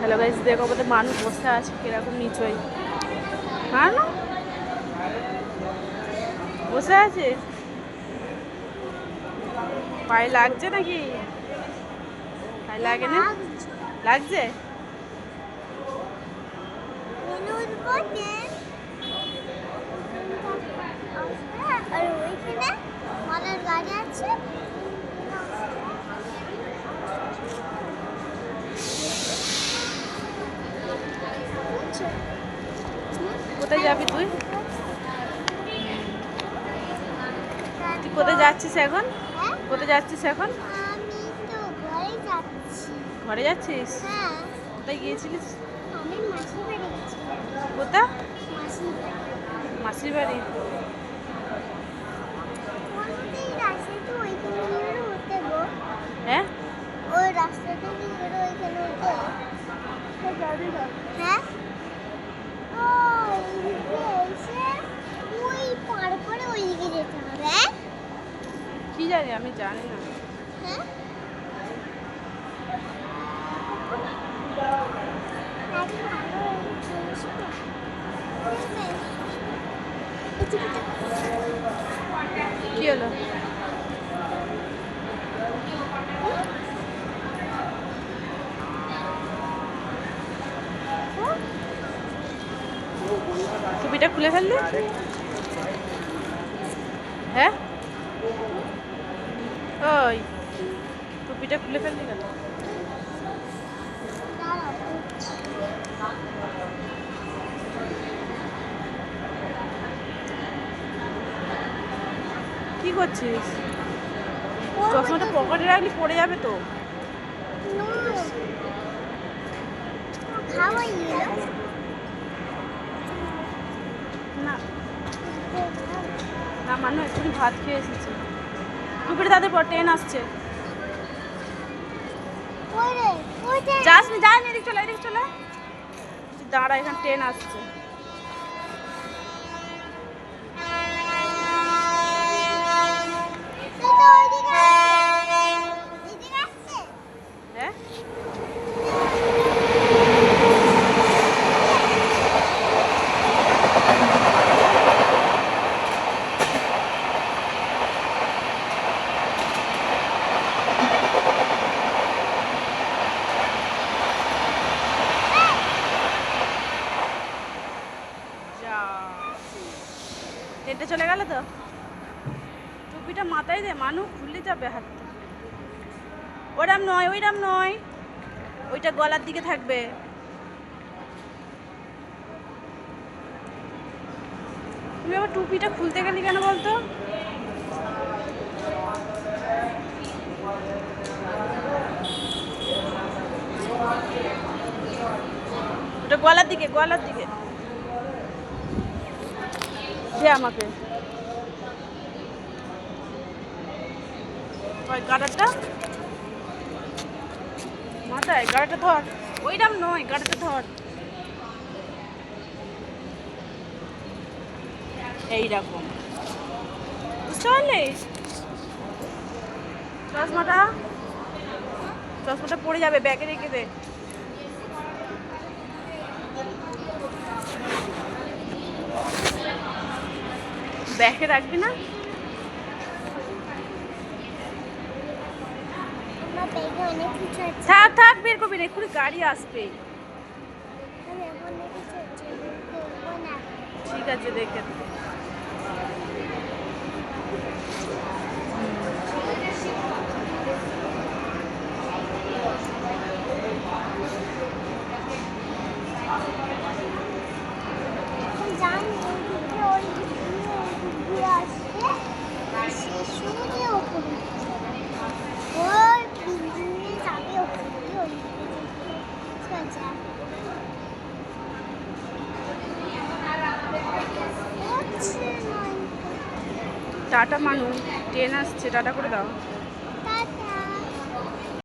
Hello guys, দেখো বলতে মানুষ বসে আছে কিরকম নিচই। হ্যাঁ না বসে আছে, পায়ে লাগছে নাকি? পায়ে লাগে না? লাগছে। কোথায় যাবি তুই? তুই কোথায় যাচ্ছিস এখন? কোথায় যাচ্ছিস এখন? ঘরে যাচ্ছিস? কোথায় গিয়েছিলিস? কোথা? মাসির বাড়ি। হ্যাঁ ওই রাস্তাটা কি করে ওইখানে উঠে? হ্যাঁ ওই পার করে ওই দিকে যেতে হবে। কি জানি, আমি জানি না। হ্যাঁ কি হলো? টুপিটা খুলে ফেললি? হ্যাঁ ওই টুপিটা খুলে ফেললি কেন? কি করছিস? চশমাটা পকেটে রাখলি পড়ে যাবে তো। না না, মানুষ এক্ষুনি ভাত খেয়ে এসেছে। টুপিটা তাদের পর ট্রেন আসছে। যাস নি, যাস নি, এদিক চলে, এদিক চলে। দাঁড়া, এখানে ট্রেন আসছে। হ্যাঁ ট্রেনটা চলে গেল তো। টুপিটা মাথায় দে, মানুষ খুললে যাবে হাত। ওইরাম নয়, ওইরাম নয়, ওইটা গলার দিকে থাকবে। তুমি আবার টুপিটা খুলতে গেলি কেন বলতো? ওটা গলার দিকে, গলার দিকে দে আমাকে। ওই গাড়াটা মাথায়, গাড়াটা ধর। ওইরাম নয়, গাড়াটা ধর। এইরকম, বুঝতে পারলি? চশমাটা চশমাটা পড়ে যাবে, ব্যাগে রেখে দে। ব্যাগে রাখবি না? থাক থাক, বের করবি না, এক্ষুনি গাড়ি আসবে। ঠিক আছে, দেখে টাটা। মানুষ ট্রেন আসছে, টাটা করে দাও।